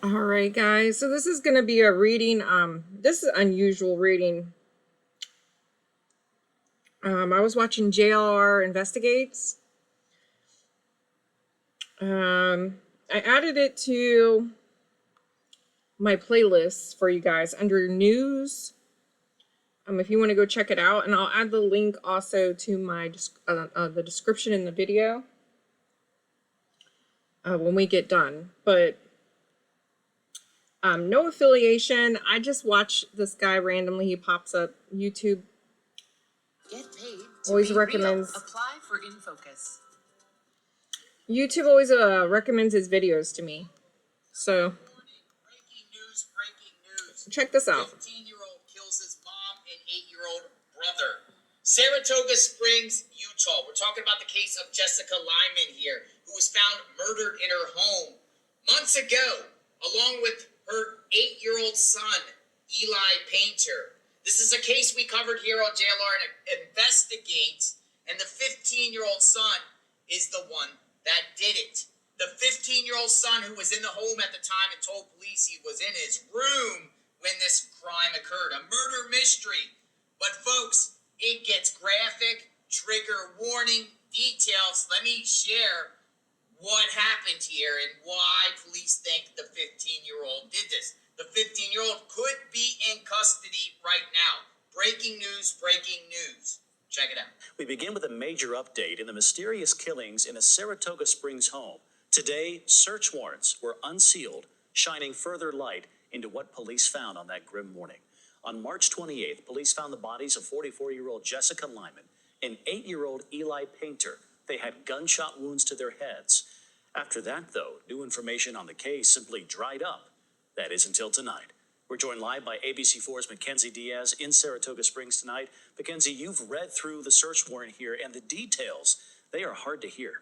All right, guys. So this is going to be a reading. This is unusual reading. I was watching JLR Investigates. I added it to my playlist for you guys under news. If you want to go check it out, and I'll add the link also to my the description in the video when we get done. But no affiliation. I just watch this guy randomly. He pops up. YouTube Get paid always recommends. Real. Apply for InFocus. YouTube always recommends his videos to me. So Breaking news. Check this out. 15-year-old kills his mom and 8-year-old brother. Saratoga Springs, Utah. We're talking about the case of Jessica Lyman here, who was found murdered in her home months ago, along with her 8-year-old son, Eli Painter. This is a case we covered here on JLR Investigates, and the 15-year-old son is the one that did it. The 15-year-old son who was in the home at the time and told police he was in his room when this crime occurred. A murder mystery. But folks, it gets graphic, trigger warning, details. Let me share what happened here and why police think the 15-year-old did this. The 15-year-old could be in custody right now. Breaking news, breaking news. Check it out. We begin with a major update in the mysterious killings in a Saratoga Springs home. Today, search warrants were unsealed, shining further light into what police found on that grim morning. On March 28th, police found the bodies of 44-year-old Jessica Lyman and 8-year-old Eli Painter. They had gunshot wounds to their heads. After that, though, new information on the case simply dried up. That is until tonight. We're joined live by ABC4's Mackenzie Diaz in Saratoga Springs tonight. Mackenzie, you've read through the search warrant here, and the details, they are hard to hear.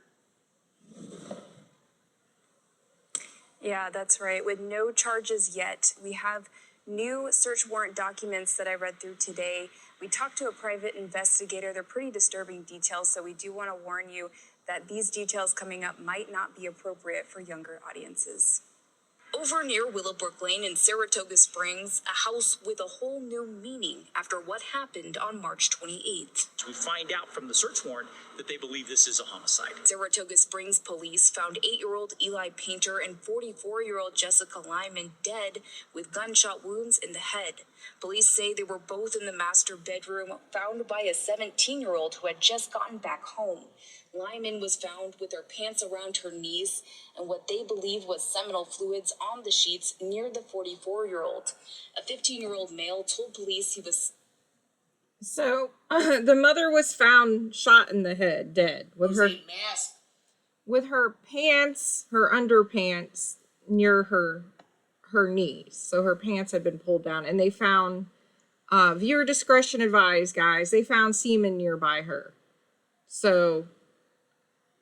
Yeah, that's right. With no charges yet, we have new search warrant documents that I read through today. We talked to a private investigator. They're pretty disturbing details, so we do want to warn you that these details coming up might not be appropriate for younger audiences. Over near Willowbrook Lane in Saratoga Springs, a house with a whole new meaning after what happened on March 28th. We find out from the search warrant that they believe this is a homicide. Saratoga Springs police found 8-year-old Eli Painter and 44-year-old Jessica Lyman dead with gunshot wounds in the head. Police say they were both in the master bedroom, found by a 17-year-old who had just gotten back home. Lyman was found with her pants around her knees and what they believe was seminal fluids on the sheets near the 44-year-old. A 15-year-old male told police he was... So the mother was found shot in the head, dead, with her pants, her underpants near her knees. So her pants had been pulled down, and they found viewer discretion advised, guys. They found semen nearby her. So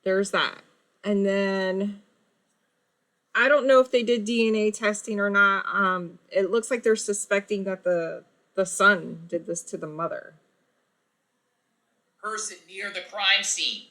there's that. And then I don't know if they did DNA testing or not. It looks like they're suspecting that the son did this to the mother. Person near the crime scene.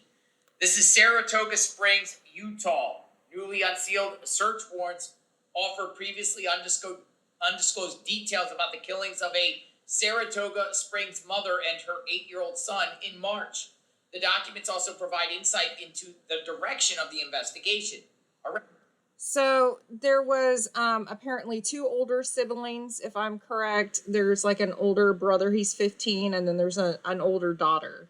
This is Saratoga Springs, Utah. Newly unsealed search warrants offer previously undisclosed details about the killings of a Saratoga Springs mother and her 8-year-old son in March. The documents also provide insight into the direction of the investigation. So there was apparently 2 older siblings, if I'm correct. There's like an older brother, he's 15, and then there's an older daughter.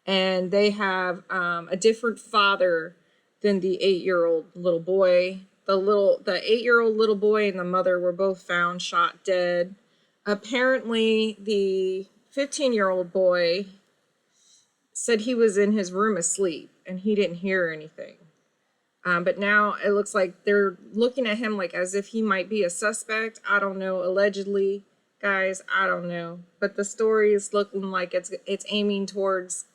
And they have a different father than the 8-year-old little boy. The 8-year-old little boy and the mother were both found shot dead. Apparently the 15-year-old boy said he was in his room asleep and he didn't hear anything. But now it looks like they're looking at him like as if he might be a suspect. I don't know. Allegedly, guys, I don't know. But the story is looking like it's aiming towards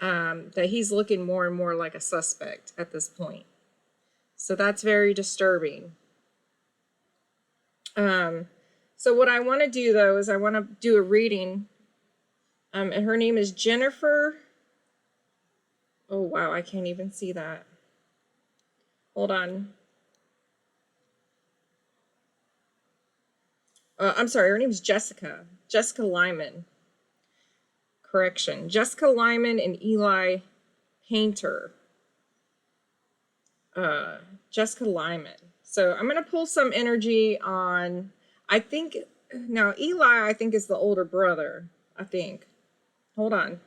that he's looking more and more like a suspect at this point. So that's very disturbing. So what I want to do, though, is I want to do a reading. And her name is Jennifer. Oh, wow. I can't even see that. Hold on. I'm sorry, her name's Jessica. Jessica Lyman. Correction. Jessica Lyman and Eli Painter. Jessica Lyman. So I'm going to pull some energy on, now Eli, I think, is the older brother, I think. Hold on.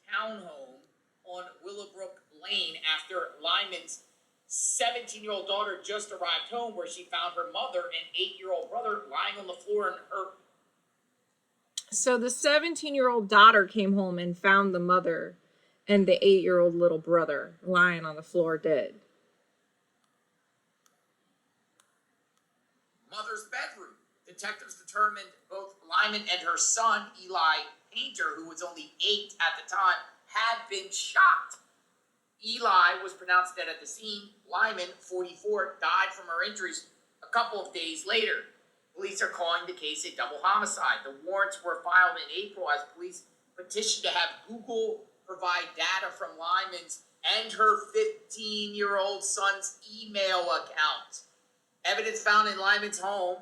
Townhome on Willowbrook Lane after Lyman's 17-year-old daughter just arrived home, where she found her mother and 8-year-old brother lying on the floor in her. So the 17-year-old daughter came home and found the mother and the 8-year-old little brother lying on the floor dead. Mother's bedroom. Detectives determined both Lyman and her son, Eli Painter, who was only 8 at the time, had been shot. Eli was pronounced dead at the scene. Lyman, 44, died from her injuries a couple of days later. Police are calling the case a double homicide. The warrants were filed in April as police petitioned to have Google provide data from Lyman's and her 15-year-old son's email account. Evidence found in Lyman's home.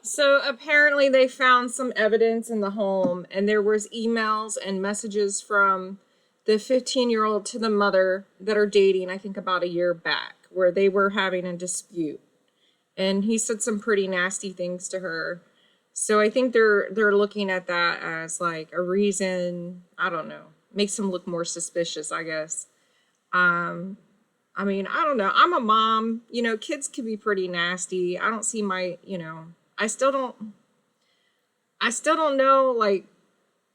So apparently they found some evidence in the home, and there was emails and messages from the 15-year-old to the mother that are dating, I think about a year back, where they were having a dispute. And he said some pretty nasty things to her. So I think they're looking at that as like a reason, I don't know, makes them look more suspicious, I guess. I mean, I don't know. I'm a mom. You know, kids can be pretty nasty. I don't see my, I still don't know, like,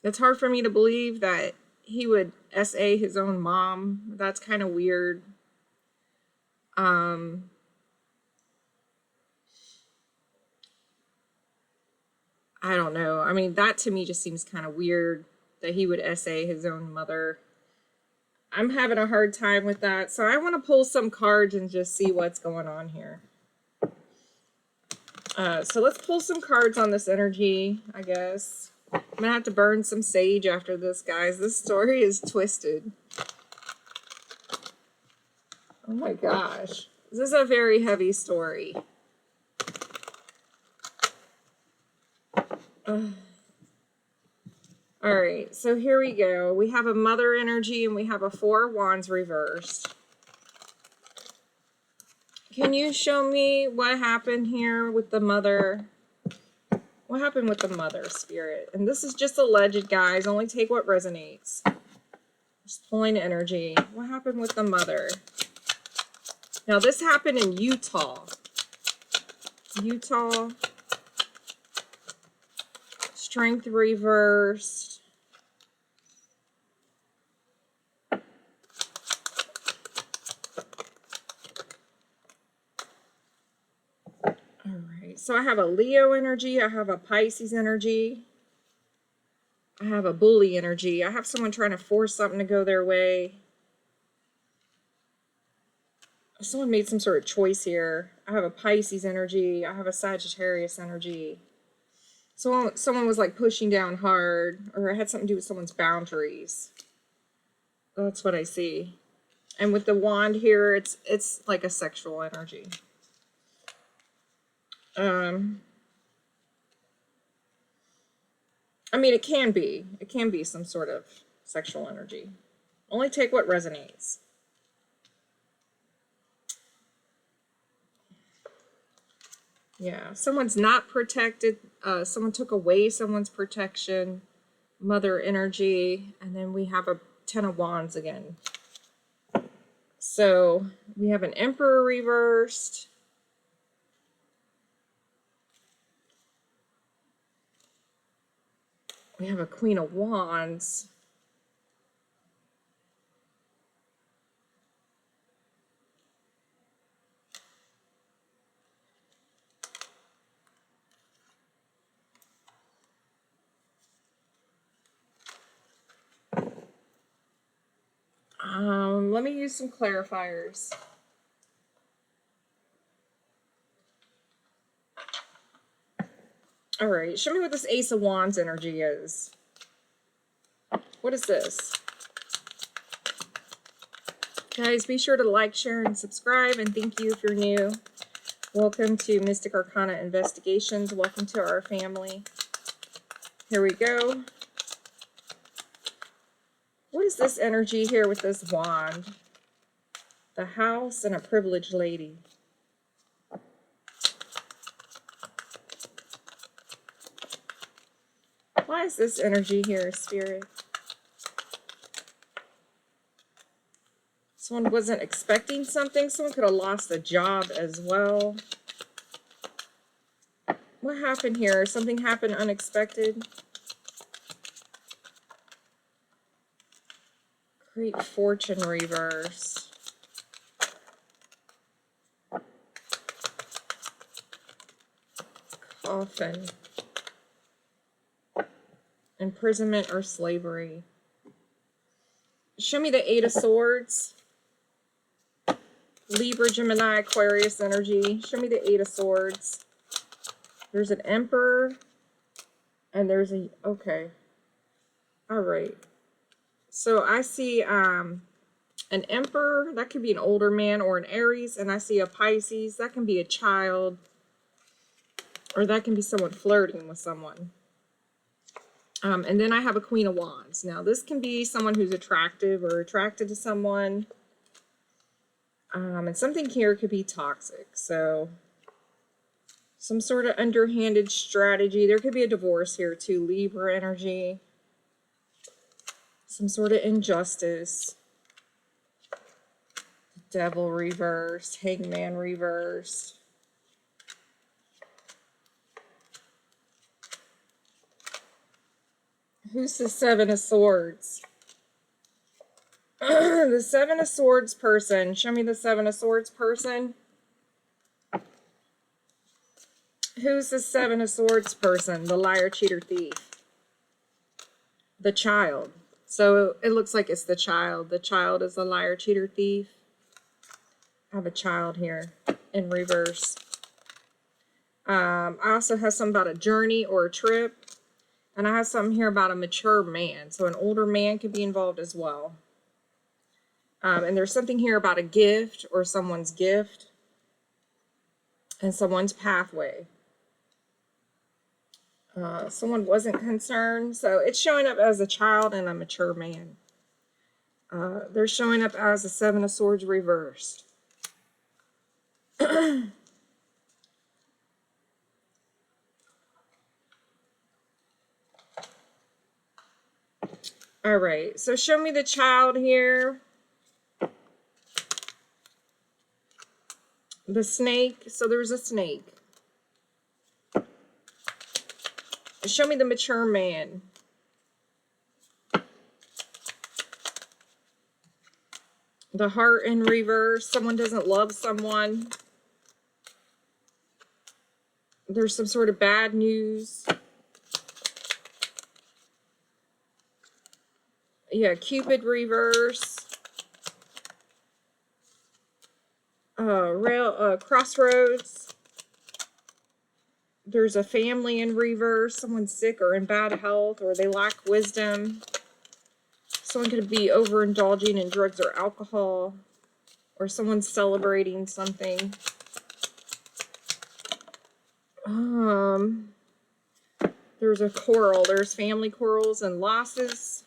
it's hard for me to believe that he would SA his own mom. That's kind of weird. I don't know. I mean, that to me just seems kind of weird that he would SA his own mother. I'm having a hard time with that. So I want to pull some cards and just see what's going on here. So let's pull some cards on this energy, I guess. I'm going to have to burn some sage after this, guys. This story is twisted. Oh my gosh. This is a very heavy story. All right, so here we go. We have a mother energy and we have a 4 of Wands reversed. Can you show me what happened here with the mother? What happened with the mother, Spirit? And this is just alleged, guys. Only take what resonates. Just pulling energy. What happened with the mother? Now, this happened in Utah. Utah. Strength reversed. So I have a Leo energy, I have a Pisces energy, I have a bully energy, I have someone trying to force something to go their way. Someone made some sort of choice here. I have a Pisces energy, I have a Sagittarius energy. Someone was like pushing down hard, or it had something to do with someone's boundaries. That's what I see. And with the wand here, it's like a sexual energy. I mean, it can be some sort of sexual energy. Only take what resonates. Yeah, someone's not protected. Someone took away someone's protection, mother energy, and then we have a 10 of Wands again. So we have an Emperor reversed. We have a Queen of Wands. Let me use some clarifiers. All right, show me what this Ace of Wands energy is. What is this? Guys, be sure to like, share, and subscribe, and thank you if you're new. Welcome to Mystic Arcana Investigations. Welcome to our family. Here we go. What is this energy here with this wand? The house and a privileged lady. Why is this energy here, Spirit? Someone wasn't expecting something. Someone could have lost a job as well. What happened here? Something happened unexpected. Great fortune reverse. Coffin. Imprisonment or slavery. Show me the Eight of Swords. Libra, Gemini, Aquarius energy. Show me the Eight of Swords. There's an Emperor. And there's a... Okay. Alright. So I see an Emperor. That could be an older man or an Aries. And I see a Pisces. That can be a child. Or that can be someone flirting with someone. And then I have a Queen of Wands. Now this can be someone who's attractive or attracted to someone. And something here could be toxic. So, some sort of underhanded strategy. There could be a divorce here too. Libra energy. Some sort of injustice. Devil reversed. Hangman reversed. Who's the Seven of Swords? The Seven of Swords person. Show me the Seven of Swords person. Who's the Seven of Swords person? The liar, cheater, thief. The child. So it looks like it's the child. The child is the liar, cheater, thief. I have a child here in reverse. I also have something about a journey or a trip. And I have something here about a mature man. So an older man could be involved as well. And there's something here about a gift or someone's gift and someone's pathway. Someone wasn't concerned. So it's showing up as a child and a mature man. They're showing up as a Seven of Swords reversed. All right. So show me the child here. The snake. So there's a snake. Show me the mature man. The heart in reverse. Someone doesn't love someone. There's some sort of bad news. Yeah, Cupid reverse. Crossroads. There's a family in reverse. Someone's sick or in bad health, or they lack wisdom. Someone could be overindulging in drugs or alcohol, or someone's celebrating something. There's a quarrel. There's family quarrels and losses.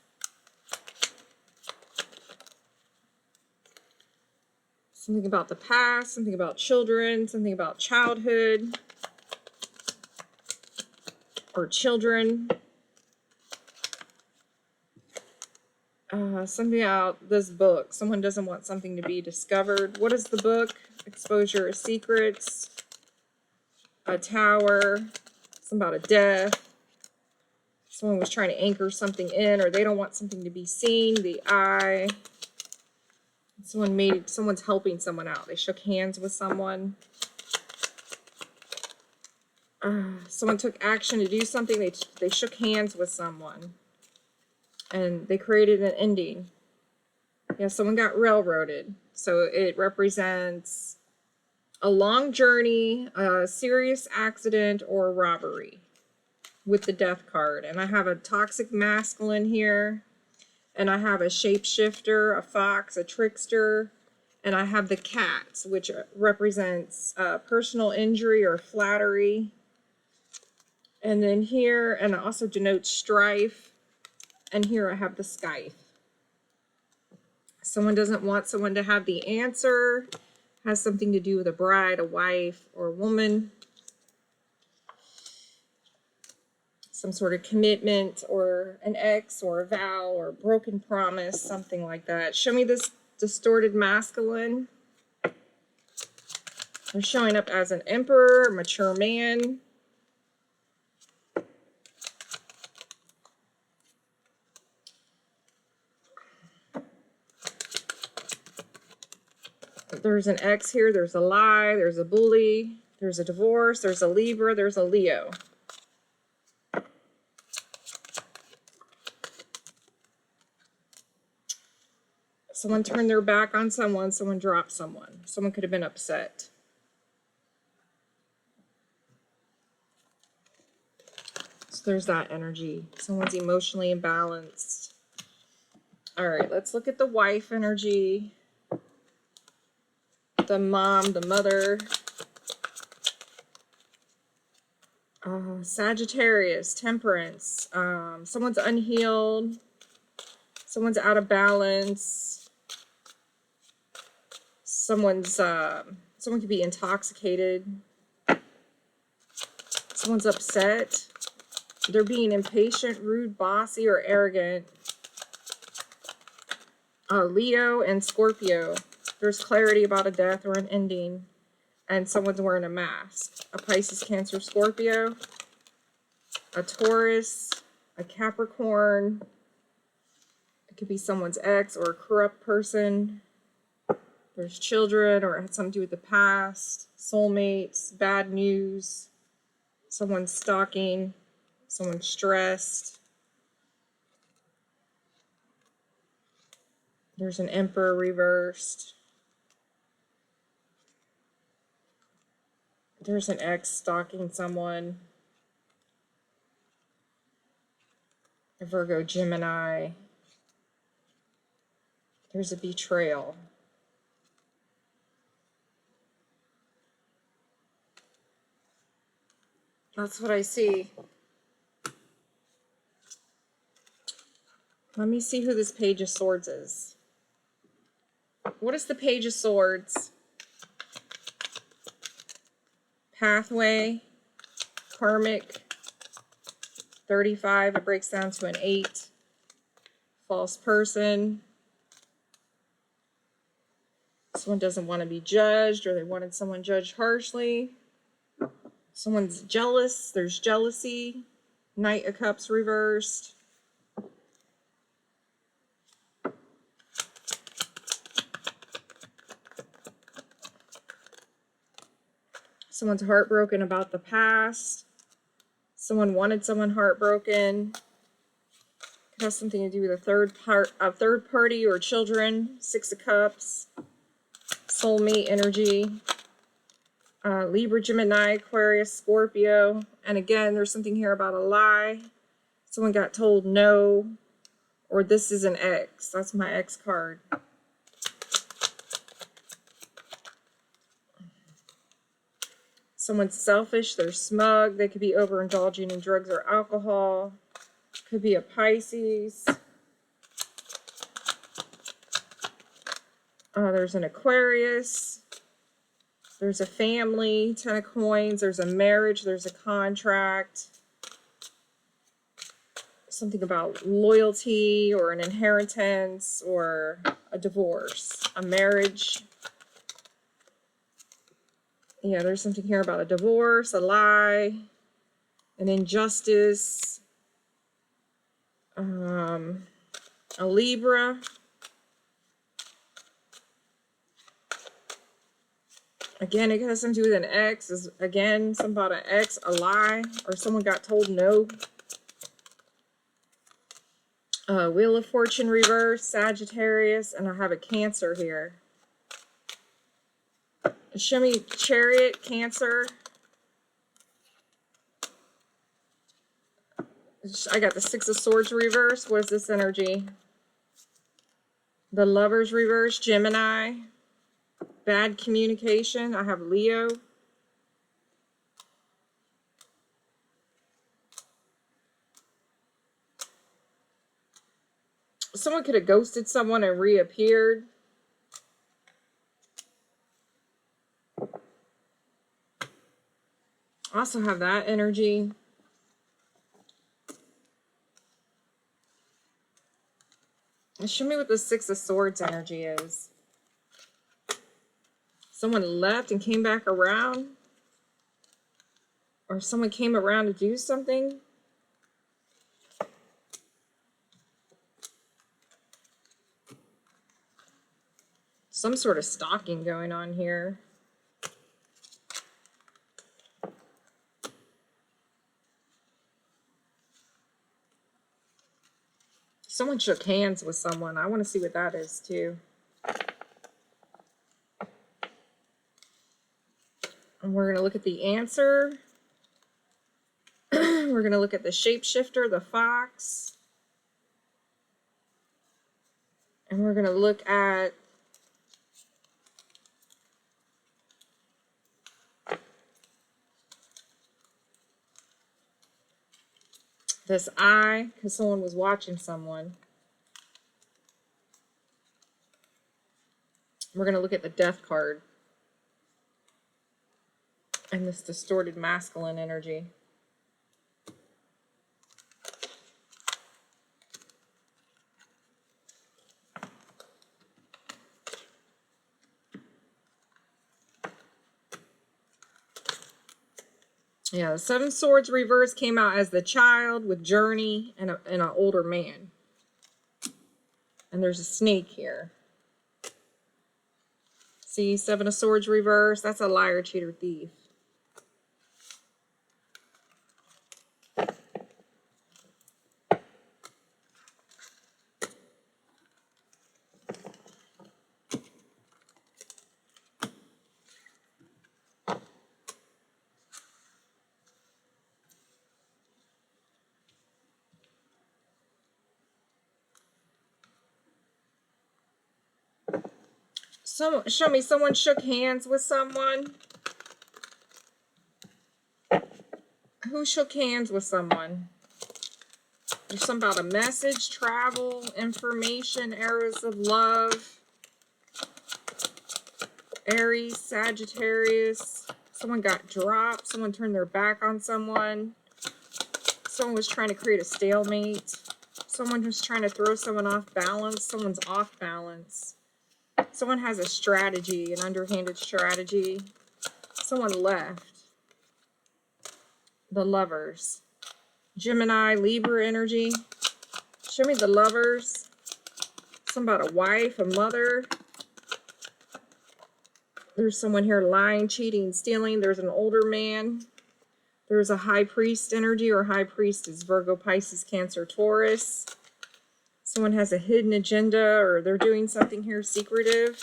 Something about the past, something about children, something about childhood or children. Something about this book. Someone doesn't want something to be discovered. What is the book? Exposure of secrets. A tower. Something about a death. Someone was trying to anchor something in, or they don't want something to be seen. The eye. Someone's helping someone out. They shook hands with someone. Someone took action to do something. They shook hands with someone. And they created an ending. Yeah, someone got railroaded. So it represents a long journey, a serious accident, or robbery with the death card. And I have a toxic masculine here. And I have a shapeshifter, a fox, a trickster, And I have the cats, which represents personal injury or flattery. And then here, and it also denotes strife. And here I have the scythe. Someone doesn't want someone to have the answer. Has something to do with a bride, a wife, or a woman. Some sort of commitment or an ex or a vow or a broken promise, something like that. Show me this distorted masculine. They're showing up as an emperor, a mature man. There's an ex here, there's a lie, there's a bully, there's a divorce, there's a Libra, there's a Leo. Someone turned their back on someone, someone dropped someone. Someone could have been upset. So there's that energy. Someone's emotionally imbalanced. All right, let's look at the wife energy. The mom, the mother. Sagittarius, temperance. Someone's unhealed. Someone's out of balance. Someone could be intoxicated. Someone's upset. They're being impatient, rude, bossy, or arrogant. Leo and Scorpio. There's clarity about a death or an ending. And someone's wearing a mask. A Pisces, Cancer, Scorpio. A Taurus. A Capricorn. It could be someone's ex or a corrupt person. There's children, or it had something to do with the past. Soulmates. Bad news. Someone's stalking. Someone's stressed. There's an Emperor reversed. There's an ex stalking someone. A Virgo, Gemini. There's a betrayal. That's what I see. Let me see who this Page of Swords is. What is the Page of Swords? Pathway, karmic, 35, it breaks down to an 8. False person. Someone doesn't want to be judged, or they wanted someone judged harshly. Someone's jealous, there's jealousy. Knight of Cups reversed. Someone's heartbroken about the past. Someone wanted someone heartbroken. Could have something to do with a third party or children. 6 of Cups. Soulmate energy. Libra, Gemini, Aquarius, Scorpio. And again, there's something here about a lie. Someone got told no. Or this is an ex. That's my ex card. Someone's selfish, they're smug, they could be overindulging in drugs or alcohol. Could be a Pisces. There's an Aquarius. There's a family, 10 of Coins. There's a marriage, there's a contract. Something about loyalty or an inheritance or a divorce. A marriage. Yeah, there's something here about a divorce, a lie, an injustice, a Libra. Again, it has something to do with an ex. Again, something about an ex, a lie, or someone got told no. Wheel of Fortune reverse, Sagittarius, and I have a Cancer here. Show me Chariot, Cancer. I got the 6 of Swords reverse. What is this energy? The Lovers reverse, Gemini. bad communication. I have Leo. Someone could have ghosted someone and reappeared. Also have that energy. Show me what the Six of Swords energy is. Someone left and came back around? Or someone came around to do something? Some sort of stalking going on here. Someone shook hands with someone. I want to see what that is too. And we're going to look at the answer. We're going to look at the shapeshifter, the fox. And we're going to look at this eye, because someone was watching someone. We're going to look at the death card. And this distorted masculine energy. Yeah, the Seven Swords reverse came out as the child with Journey and an older man. And there's a snake here. See, Seven of Swords reverse. That's a liar, cheater, thief. Show me someone shook hands with someone. Who shook hands with someone? There's something about a message, travel, information, arrows of love. Aries, Sagittarius. Someone got dropped. Someone turned their back on someone. Someone was trying to create a stalemate. Someone was trying to throw someone off balance. Someone's off balance. Someone has a strategy, an underhanded strategy. Someone left. The Lovers. Gemini, Libra energy. Show me the Lovers. Something about a wife, a mother. There's someone here lying, cheating, stealing. There's an older man. There's a High Priest energy, or High Priest is Virgo, Pisces, Cancer, Taurus. Someone has a hidden agenda, or they're doing something here secretive.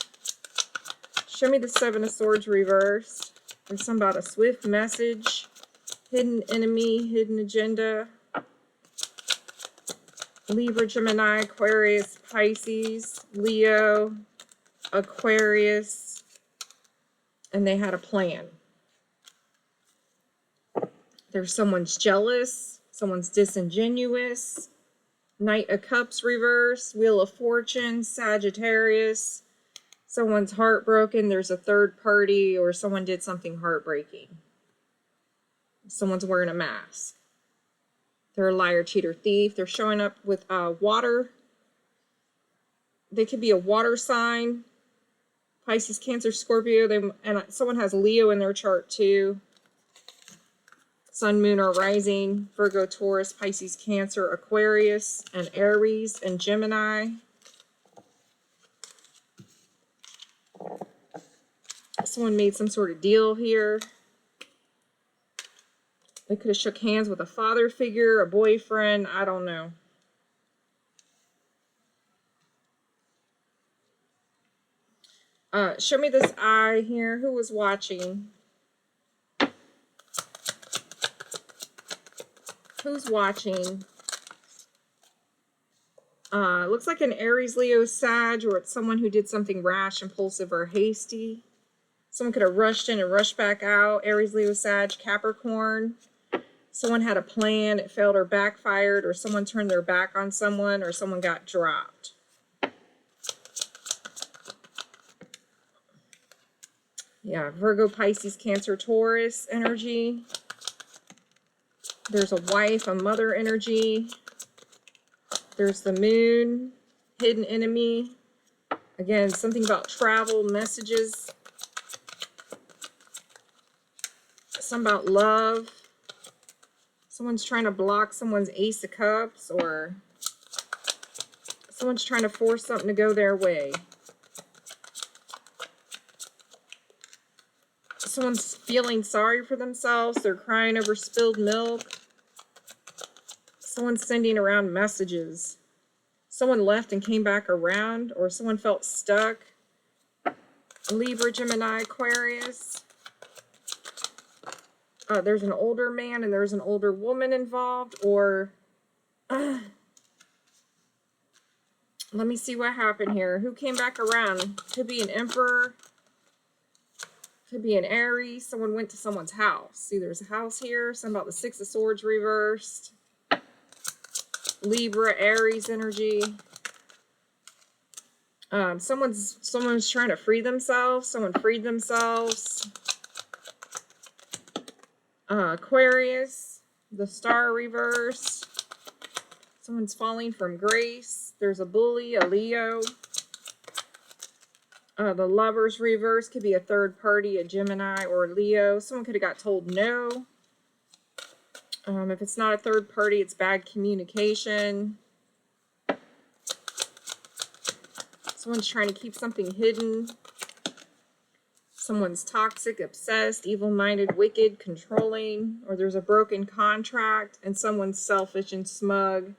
Show me the Seven of Swords reverse. There's something about a swift message. Hidden enemy, hidden agenda. Libra, Gemini, Aquarius, Pisces, Leo, Aquarius. And they had a plan. There's someone's jealous. Someone's disingenuous. Knight of Cups reverse. Wheel of Fortune, Sagittarius. Someone's heartbroken. There's a third party, or someone did something heartbreaking. Someone's wearing a mask. They're a liar, cheater, thief. They're showing up with water. They could be a water sign. Pisces, Cancer, Scorpio. And someone has Leo in their chart too. Sun, Moon, or Rising. Virgo, Taurus, Pisces, Cancer, Aquarius, and Aries, and Gemini. Someone made some sort of deal here. They could have shook hands with a father figure, a boyfriend, I don't know. Show me this eye here. Who was watching? Who's watching? Looks like an Aries, Leo, Sag, or it's someone who did something rash, impulsive, or hasty. Someone could have rushed in and rushed back out. Aries, Leo, Sag, Capricorn. Someone had a plan, it failed or backfired, or someone turned their back on someone, or someone got dropped. Yeah, Virgo, Pisces, Cancer, Taurus energy. There's a wife, a mother energy. There's the moon, hidden enemy. Again, something about travel, messages. Something about love. Someone's trying to block someone's Ace of Cups, or someone's trying to force something to go their way. Someone's feeling sorry for themselves. They're crying over spilled milk. Someone's sending around messages. Someone left and came back around, or someone felt stuck. Libra, Gemini, Aquarius. There's an older man and there's an older woman involved, or let me see what happened here. Who came back around? Could be an Emperor. Could be an Aries. Someone went to someone's house. See, there's a house here. Something about the Six of Swords reversed. Libra, Aries energy. Someone's trying to free themselves. Someone freed themselves. Aquarius, the Star reverse. Someone's falling from grace. There's a bully, a Leo. The Lovers reverse could be a third party, a Gemini or a Leo. Someone could have got told no. If it's not a third party, it's bad communication. Someone's trying to keep something hidden. Someone's toxic, obsessed, evil-minded, wicked, controlling, or there's a broken contract, and someone's selfish and smug.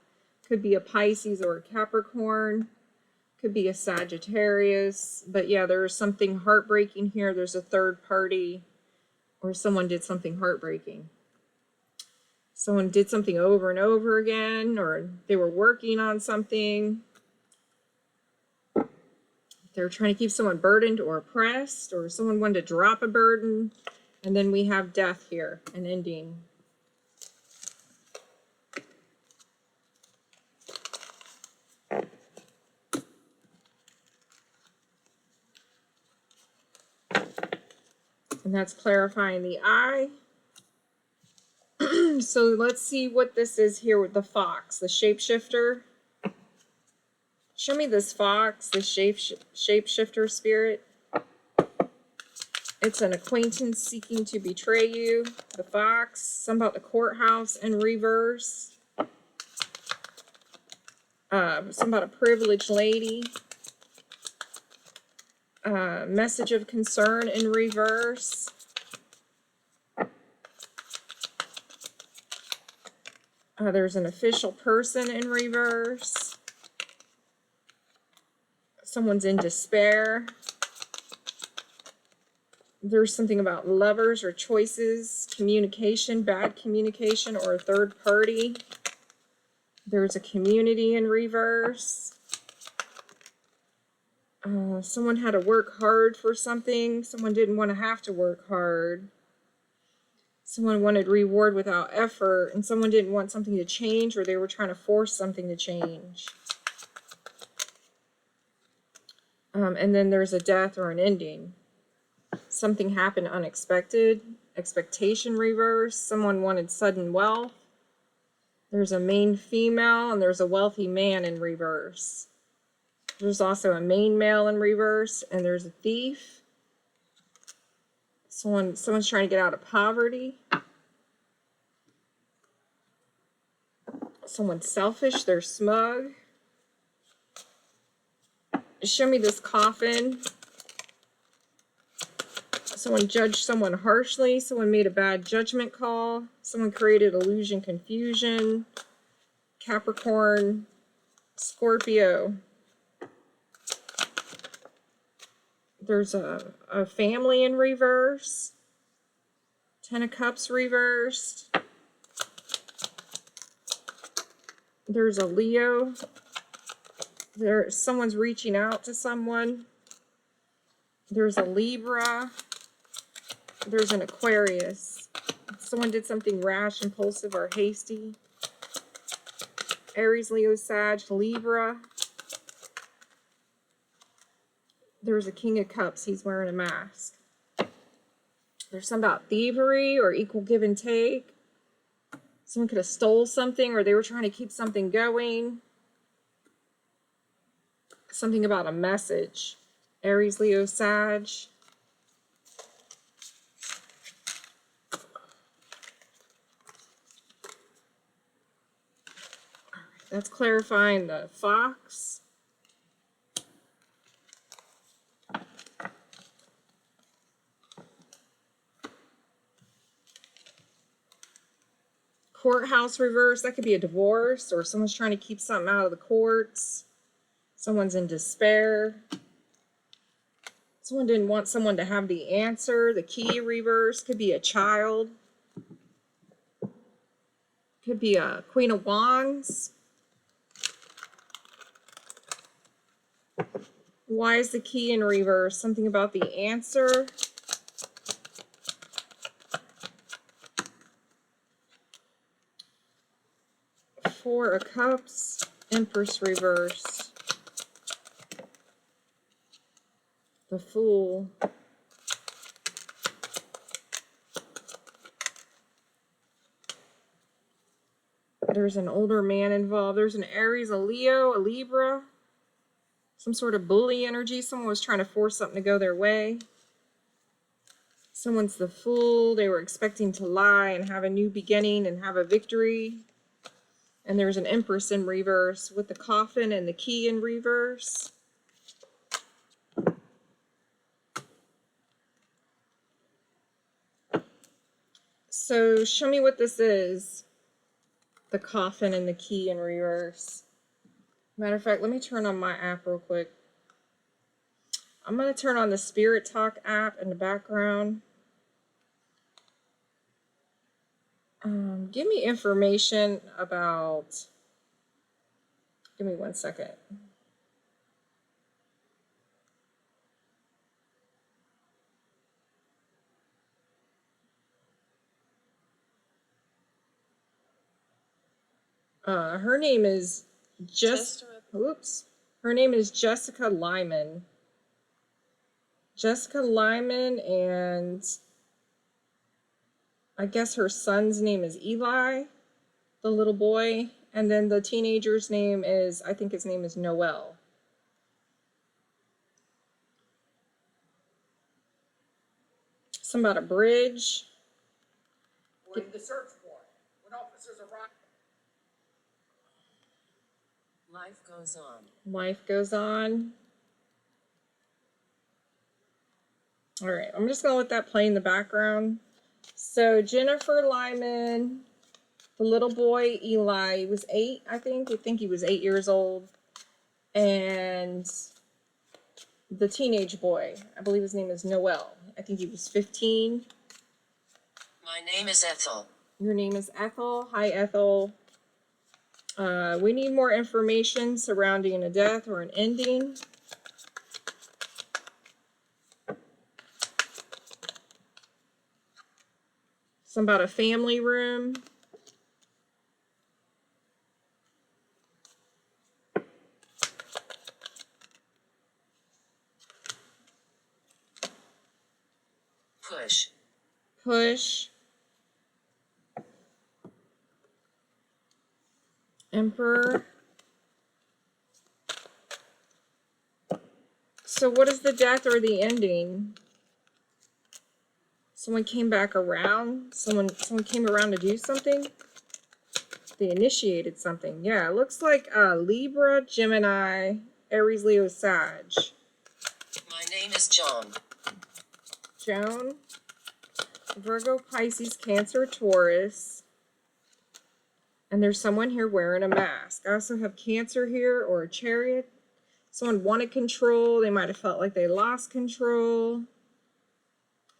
Could be a Pisces or a Capricorn. Could be a Sagittarius. But yeah, there's something heartbreaking here. There's a third party, or someone did something heartbreaking. Someone did something over and over again, or they were working on something. They're trying to keep someone burdened or oppressed, or someone wanted to drop a burden. And then we have death here, an ending. And that's clarifying the eye. So let's see what this is here with the fox, the shapeshifter. Show me this fox, the shapeshifter spirit. It's an acquaintance seeking to betray you. The fox, something about the courthouse in reverse. Something about a privileged lady. Message of concern in reverse. There's an official person in reverse. Someone's in despair. There's something about lovers or choices, communication, bad communication, or a third party. There's a community in reverse. Someone had to work hard for something. Someone didn't want to have to work hard. Someone wanted reward without effort, and someone didn't want something to change, or they were trying to force something to change. And then there's a death or an ending. Something happened unexpected. Expectation reverse. Someone wanted sudden wealth. There's a main female, and there's a wealthy man in reverse. There's also a main male in reverse, and there's a thief. Someone's trying to get out of poverty. Someone's selfish, they're smug. Show me this coffin. Someone judged someone harshly. Someone made a bad judgment call. Someone created illusion, confusion. Capricorn, Scorpio. There's a family in reverse. Ten of Cups reversed. There's a Leo. Someone's reaching out to someone. There's a Libra. There's an Aquarius. Someone did something rash, impulsive, or hasty. Aries, Leo, Sag, Libra. There's a King of Cups. He's wearing a mask. There's some about thievery or equal give and take. Someone could have stole something, or they were trying to keep something going. Something about a message. Aries, Leo, Sag. That's clarifying the Fox. Courthouse reverse. That could be a divorce, or someone's trying to keep something out of the courts. Someone's in despair. Someone didn't want someone to have the answer. The key reverse could be a child. Could be a Queen of Wands. Why is the key in reverse? Something about the answer. Four of Cups. Empress reverse. The Fool. There's an older man involved. There's an Aries, a Leo, a Libra. Some sort of bully energy. Someone was trying to force something to go their way. Someone's the Fool. They were expecting to lie and have a new beginning and have a victory. And there's an Empress in reverse with the Coffin and the key in reverse. So show me what this is. The Coffin and the key in reverse. Matter of fact, let me turn on my app real quick. I'm going to turn on the Spirit Talk app in the background. Give me information about... Give me 1 second. Her name is Her name is Jessica Lyman. Jessica Lyman, and I guess her son's name is Eli, the little boy, and then the teenager's name is, I think his name is Noel. Something about a bridge. We're in the search warrant. When officers arrive. Life goes on. Life goes on. All right, I'm just going to let that play in the background. So Jennifer Lyman, the little boy Eli, he was 8, I think. We think he was 8 years old. And the teenage boy, I believe his name is Noel. I think he was 15. My name is Ethel. Your name is Ethel. Hi, Ethel. We need more information surrounding a death or an ending. Some about a family room. Push. Push. Emperor. So what is the death or the ending? Someone came back around? Someone came around to do something? They initiated something. Yeah, it looks like Libra, Gemini, Aries, Leo, Sag. My name is John. Joan, Virgo, Pisces, Cancer, Taurus. And there's someone here wearing a mask. I also have Cancer here, or a Chariot. Someone wanted control. They might have felt like they lost control.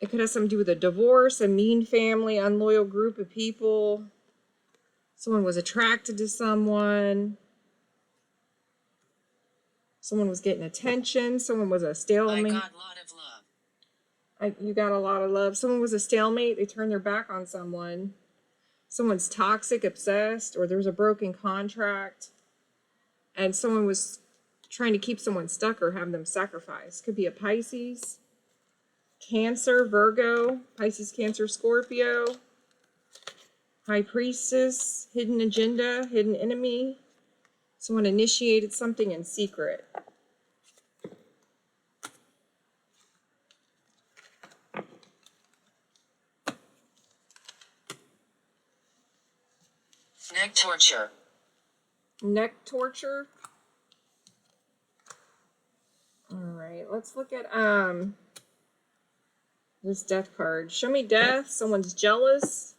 It could have something to do with a divorce, a mean family, unloyal group of people. Someone was attracted to someone. Someone was getting attention. Someone was a I stalemate. got a lot of love. You got a lot of love. Someone was a stalemate. They turned their back on someone. Someone's toxic, obsessed, or there's a broken contract. And someone was trying to keep someone stuck or have them sacrificed. Could be a Pisces, Cancer, Virgo, Pisces, Cancer, Scorpio, High Priestess, hidden agenda, hidden enemy. Someone initiated something in secret. Neck torture. Neck torture. All right, let's look at this death card. Show me death. Someone's jealous.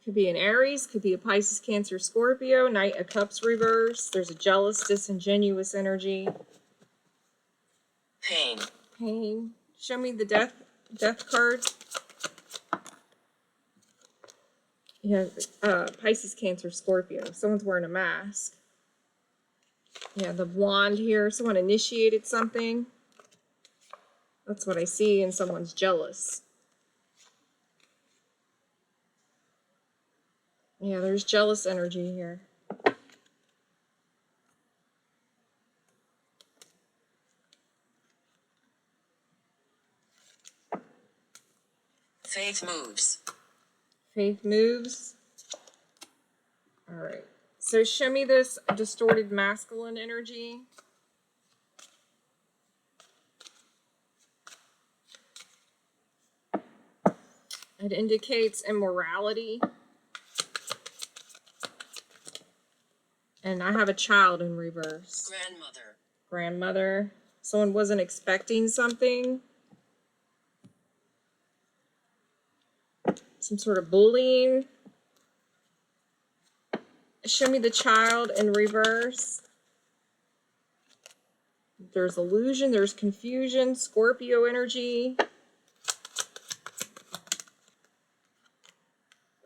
Could be an Aries, could be a Pisces, Cancer, Scorpio. Knight of Cups reverse. There's a jealous, disingenuous energy. Pain. Pain. Show me the death card. Yeah, Pisces, Cancer, Scorpio. Someone's wearing a mask. Yeah, the wand here. Someone initiated something. That's what I see, and someone's jealous. Yeah, there's jealous energy here. Faith moves. Faith moves. All right. So show me this distorted masculine energy. It indicates immorality. And I have a child in reverse. Grandmother. Grandmother. Someone wasn't expecting something. Some sort of bullying. Show me the child in reverse. There's illusion, there's confusion, Scorpio energy.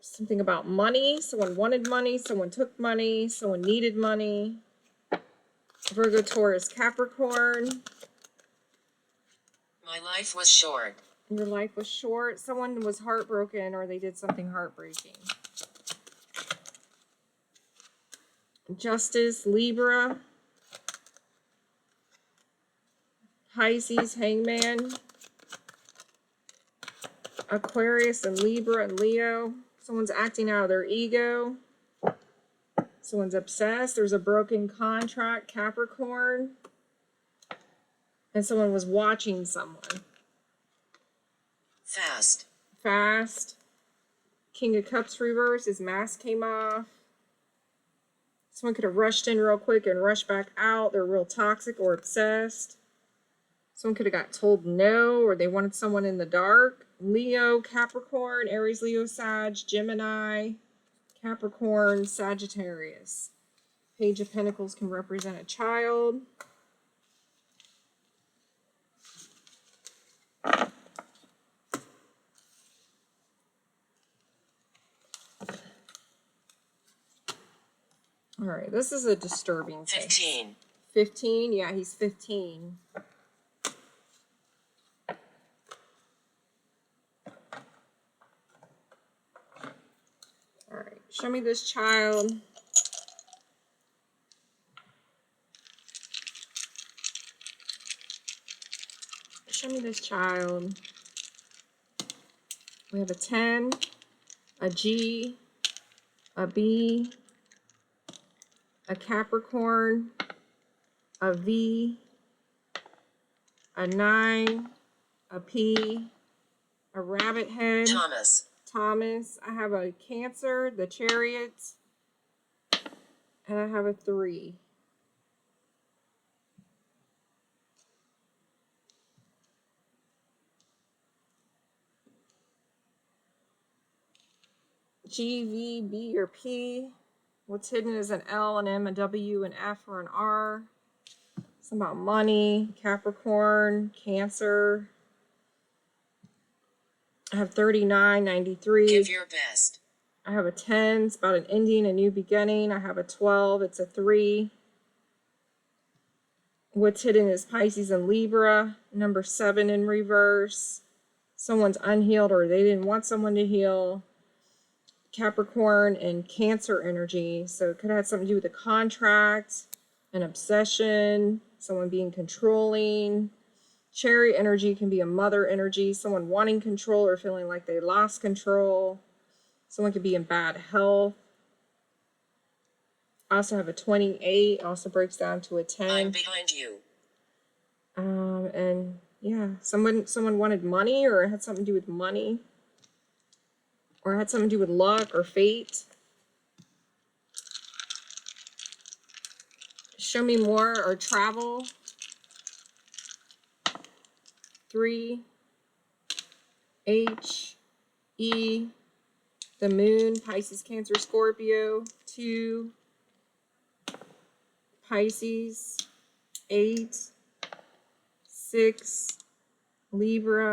Something about money. Someone wanted money, someone took money, someone needed money. Virgo, Taurus, Capricorn. My life was short. Your life was short. Someone was heartbroken or they did something heartbreaking. Justice, Libra. Pisces, Hangman. Aquarius and Libra and Leo. Someone's acting out of their ego. Someone's obsessed. There's a broken contract, Capricorn. And someone was watching someone. Fast. Fast. King of Cups reverse. His mask came off. Someone could have rushed in real quick and rushed back out. They're real toxic or obsessed. Someone could have got told no, or they wanted someone in the dark. Leo, Capricorn, Aries, Leo, Sag, Gemini, Capricorn, Sagittarius. Page of Pentacles can represent a child. All right, this is a disturbing case. 15. 15? Yeah, he's 15. All right, show me this child. Show me this child. We have a 10, a G, a B, a Capricorn, a V, a 9, a P, a rabbit head. Thomas. I have a Cancer, the Chariot, and I have a 3. G, V, B, or P. What's hidden is an L, an M, a W, an F, or an R. It's about money, Capricorn, Cancer. I have 39, 93. Give your best. I have a 10. It's about an ending, a new beginning. I have a 12. It's a 3. What's hidden is Pisces and Libra. Number 7 in reverse. Someone's unhealed or they didn't want someone to heal. Capricorn and Cancer energy. So it could have something to do with a contract, an obsession, someone being controlling. Cherry energy can be a mother energy, someone wanting control or feeling like they lost control. Someone could be in bad health. I also have a 28, also breaks down to a 10. I'm behind you. And yeah, someone wanted money or had something to do with money. Or had something to do with luck or fate. Show me more or travel. 3, H, E, the moon, Pisces, Cancer, Scorpio. 2, Pisces. 8, 6, Libra,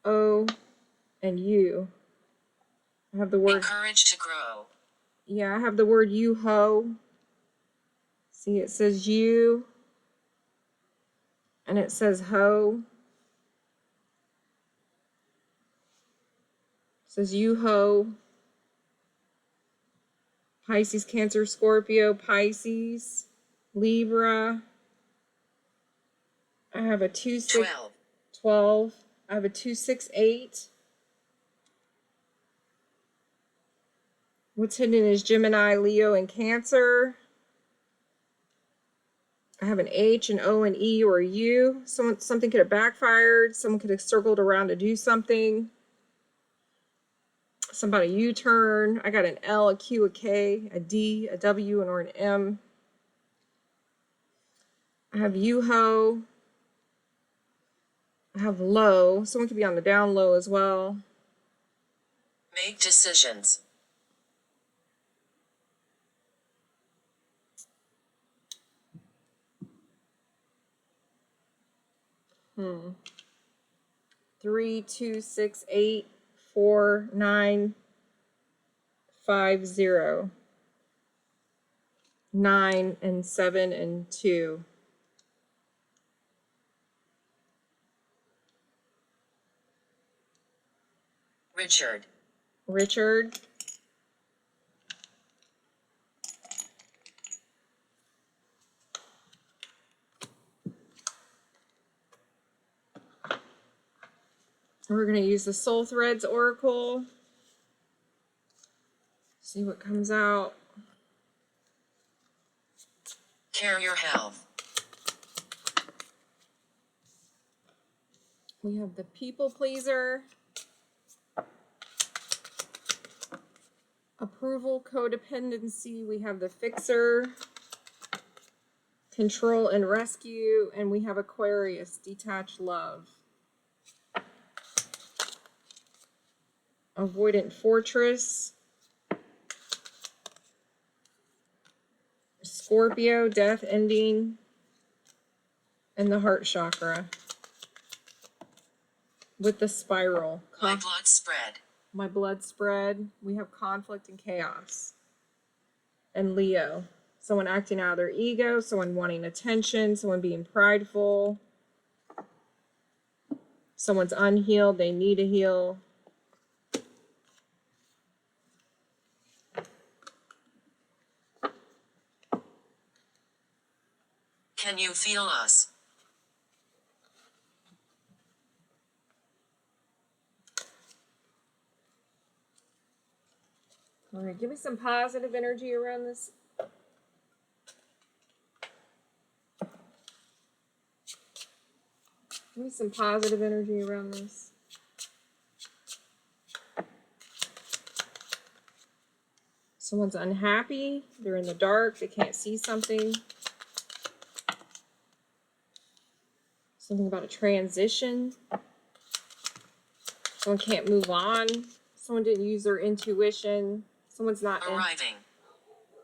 O, and U. I have the word. Encouraged to grow. Yeah, I have the word you-ho. See, it says you, and it says ho. It says you-ho. Pisces, Cancer, Scorpio, Pisces, Libra. I have a 2, 6, 12. I have a 2, 6, 8. What's hidden is Gemini, Leo, and Cancer. I have an H, an O, an E, or a U. Something could have backfired. Someone could have circled around to do something. Somebody U-turn. I got an L, a Q, a K, a D, a W, or an M. I have you-ho. I have low. Someone could be on the down low as well. Make decisions. 3, 2, 6, 8, 4, 9, 5, 0. 9 and 7 and 2. Richard. Richard. We're going to use the Soul Threads Oracle. See what comes out. Care your health. We have the People Pleaser. Approval, Codependency. We have the Fixer. Control and Rescue. And we have Aquarius, Detached Love. Avoidant Fortress. Scorpio, Death Ending. And the Heart Chakra. With the Spiral. My blood spread. My blood spread. We have Conflict and Chaos. And Leo. Someone acting out of their ego. Someone wanting attention. Someone being prideful. Someone's unhealed. They need to heal. Can you feel us? All right, give me some positive energy around this. Give me some positive energy around this. Someone's unhappy. They're in the dark. They can't see something. Something about a transition. Someone can't move on. Someone didn't use their intuition. Someone's not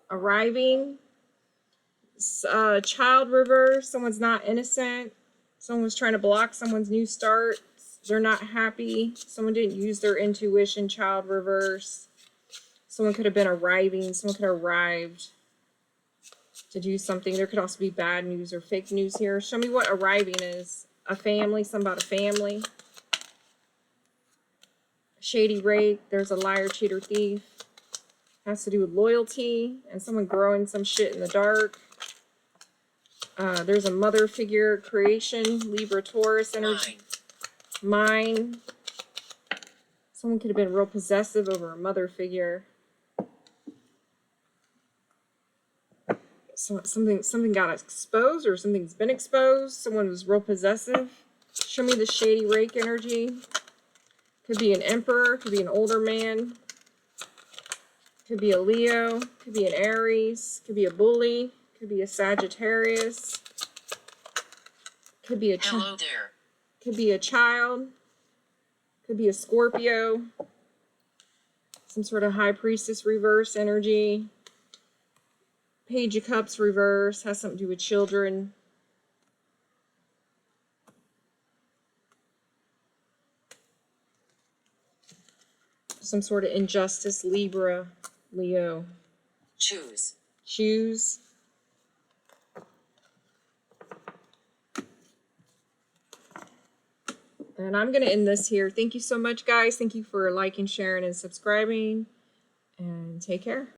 arriving. Child reverse. Someone's not innocent. Someone was trying to block someone's new start. They're not happy. Someone didn't use their intuition. Child reverse. Someone could have been arriving. Someone could have arrived. to do something. There could also be bad news or fake news here. Show me what arriving is. A family, something about a family. Shady rake, there's a liar, cheater, thief. Has to do with loyalty and someone growing some shit in the dark. There's a mother figure, creation, Libra, Taurus energy. Mine. Someone could have been real possessive over a mother figure. So something got exposed, or something's been exposed. Someone was real possessive. Show me the shady rake energy. Could be an emperor, could be an older man. Could be a Leo, could be an Aries, could be a bully, could be a Sagittarius. Could be a Hello there. Could be a child. Could be a Scorpio. Some sort of high priestess reverse energy. Page of Cups reverse, has something to do with children. Some sort of injustice, Libra, Leo. Choose. Choose. And I'm going to end this here. Thank you so much, guys. Thank you for liking, sharing, and subscribing. And take care.